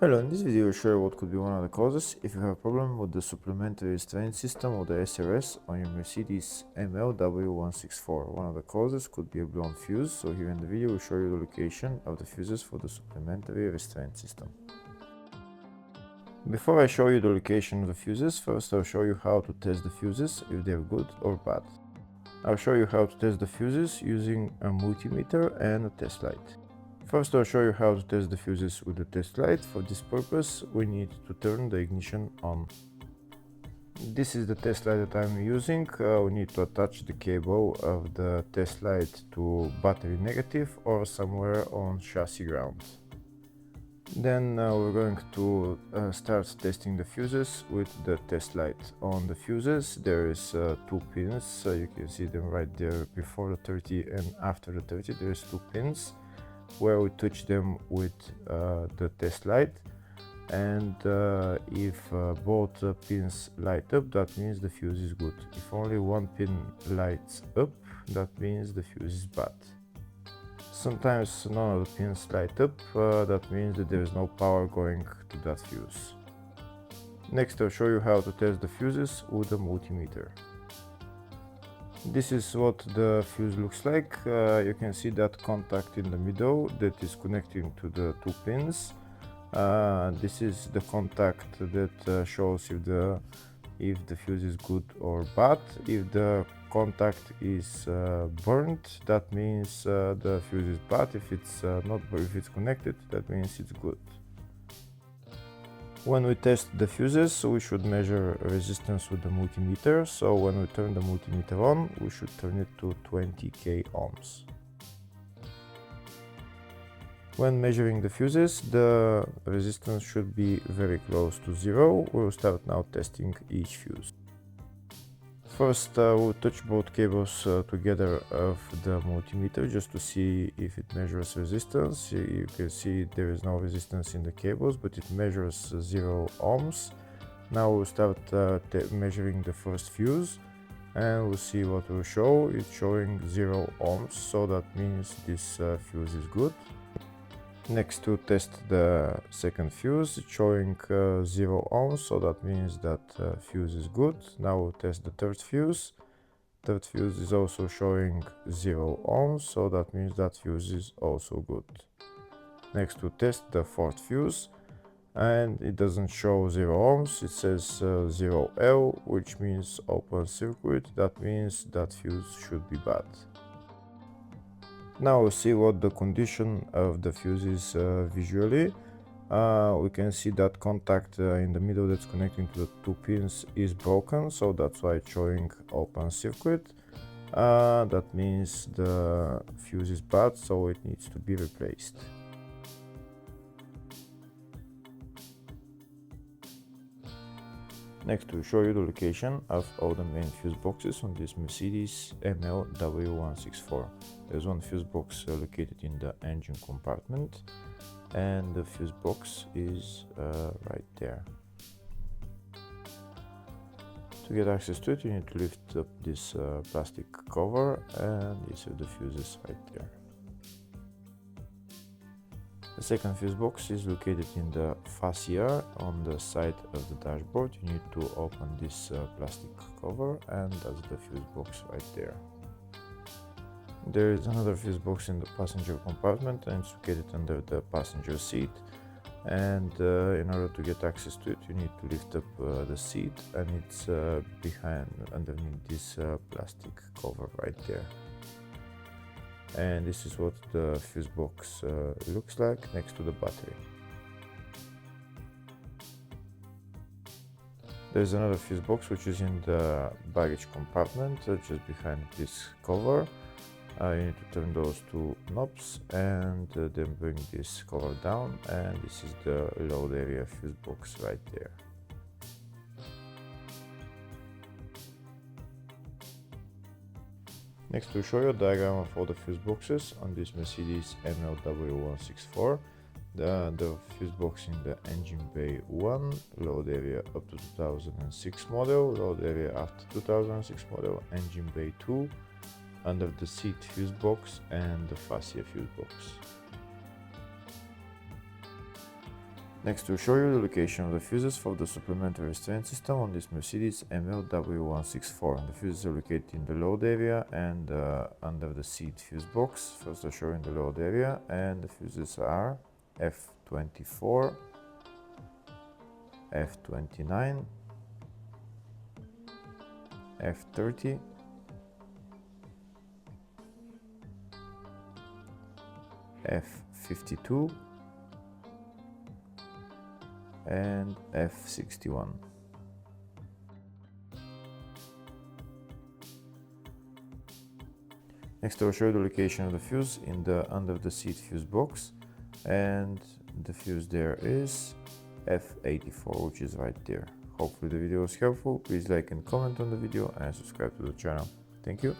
Hello, in this video I'll show you what could be one of the causes if you have a problem with the Supplementary Restraint System or the SRS on your Mercedes ML164. One of the causes could be a blown fuse, so here in the video we'll show you the location of the fuses for the Supplementary Restraint System. Before I show you the location of the fuses, first I'll show you how to test the fuses, if they're good or bad. I'll show you how to test the fuses using a multimeter and a test light. First, I'll show you how to test the fuses with the test light. For this purpose, we need to turn the ignition on. This is the test light that I'm using. We need to attach the cable of the test light to battery negative or somewhere on chassis ground. Then we're going to start testing the fuses with the test light. On the fuses there is 2 pins, you can see them right there before the 30 and after the 30. There's 2 pins where we touch them with the test light, and if both pins light up, that means the fuse is good. If only one pin lights up, that means the fuse is bad. Sometimes none of the pins light up, that means that there is no power going to that fuse. Next, I'll show you how to test the fuses with a multimeter. This is what the fuse looks like. You can see that contact in the middle that is connecting to the 2 pins. This is the contact that shows if the fuse is good or bad. If the contact is burnt, that means the fuse is bad. If it's not, if it's connected, that means it's good. When we test the fuses, we should measure resistance with the multimeter. So when we turn the multimeter on, we should turn it to 20k ohms. When measuring the fuses, the resistance should be very close to 0. We'll start now testing each fuse. First, we'll touch both cables together of the multimeter just to see if it measures resistance. You can see there is no resistance in the cables, but it measures 0 ohms. Now we'll start measuring the first fuse, and we'll see what will show. It's showing 0 ohms, so that means this fuse is good. Next, to test the second fuse, it's showing 0 ohms, so that means that fuse is good. Now we'll test the third fuse. Third fuse is also showing 0 ohms, so that means that fuse is also good. Next, we'll test the fourth fuse, and it doesn't show 0 ohms, it says 0L, which means open circuit. That means that fuse should be bad. Now we'll see what the condition of the fuse is visually. We can see that contact in the middle that's connecting to the 2 pins is broken, so that's why it's showing open circuit. That means the fuse is bad, so it needs to be replaced. Next, we'll show you the location of all the main fuse boxes on this Mercedes ML164. There's one fuse box located in the engine compartment, and the fuse box is right there. To get access to it, you need to lift up this plastic cover, and these are the fuses right there. The second fuse box is located in the fascia on the side of the dashboard. You need to open this plastic cover, and that's the fuse box right there. There is another fuse box in the passenger compartment, and it's located under the passenger seat. And in order to get access to it, you need to lift up the seat, and it's underneath this plastic cover right there. And this is what the fuse box looks like next to the battery. There's another fuse box which is in the baggage compartment just behind this cover. You need to turn those 2 knobs and then bring this cover down, and this is the load area fuse box right there. Next, we'll show you a diagram of all the fuse boxes on this Mercedes ML164. The fuse box in the engine bay 1, load area up to 2006 model, load area after 2006 model, engine bay 2, under the seat fuse box, and the fascia fuse box. Next, we'll show you the location of the fuses for the supplementary restraint system on this Mercedes ML164. The fuses are located in the load area and under the seat fuse box. First, I'll show you in the load area, and the fuses are F24, F29, F30, F52, and F61. Next, I'll show you the location of the fuse in the under the seat fuse box, and the fuse there is F84, which is right there. Hopefully the video was helpful. Please like and comment on the video and subscribe to the channel. Thank you.